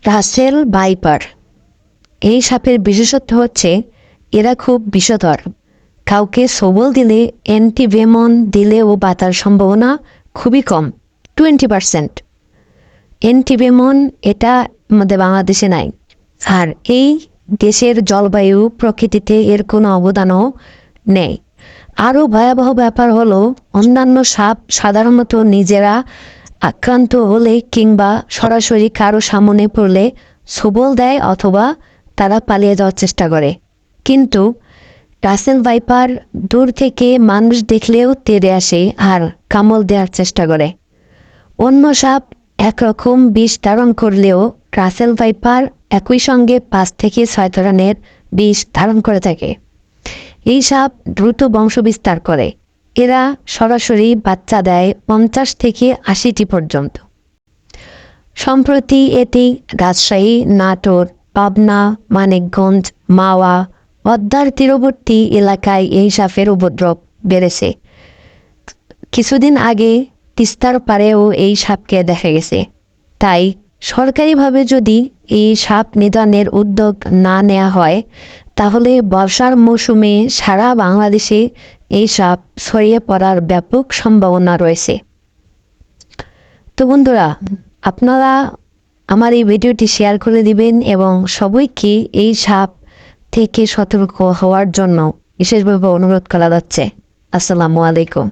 Russell viper এই সাপের বিশেষত্ব হচ্ছে এরা খুব বিষধর। কাউকে সবল দিলে অ্যান্টিভেমন দিলেও বাঁচার সম্ভাবনা খুবই কম, 20%। অ্যান্টিভেমন এটা আমাদের বাংলাদেশে নাই। আর এই দেশের জলবায়ু প্রকৃতিতে এর কোনো অবদানও নেই। আরও ভয়াবহ ব্যাপার হলো অন্যান্য সাপ সাধারণত নিজেরা আক্রান্ত হলে কিংবা সরাসরি কারো সামনে পড়লে সবল দেয় অথবা তারা পালিয়ে যাওয়ার চেষ্টা করে। কিন্তু রাসেল ভাইপার দূর থেকে মানুষ দেখলেও তেড়ে আসে আর কামড় দেওয়ার চেষ্টা করে। অন্য সাপ একরকম বিষ ধারণ করলেও রাসেল ভাইপার একই সঙ্গে 5 থেকে 6 ধরনের বিষ ধারণ করে থাকে। এই সাপ দ্রুত বংশবিস্তার করে। এরা সরাসরি বাচ্চা দেয় 50 থেকে 80টি পর্যন্ত। সম্প্রতি এটি রাজশাহী, নাটোর, পাবনা, মানিকগঞ্জ, মাওয়া, পদ্মার তীরবর্তী এলাকায় এই সাপের উপদ্রব বেড়েছে। কিছুদিন আগে তিস্তার পাড়েও এই সাপকে দেখা গেছে। তাই সরকারিভাবে যদি এই সাপ নিধনের উদ্যোগ না নেওয়া হয় তাহলে বর্ষার মৌসুমে সারা বাংলাদেশে এই সাপ ছড়িয়ে পড়ার ব্যাপক সম্ভাবনা রয়েছে। তো বন্ধুরা, আপনারা আমার এই ভিডিওটি শেয়ার করে দিবেন এবং সবাইকে এই সাপ থেকে সতর্ক হওয়ার জন্য বিশেষভাবে অনুরোধ করা যাচ্ছে। আসসালামু আলাইকুম।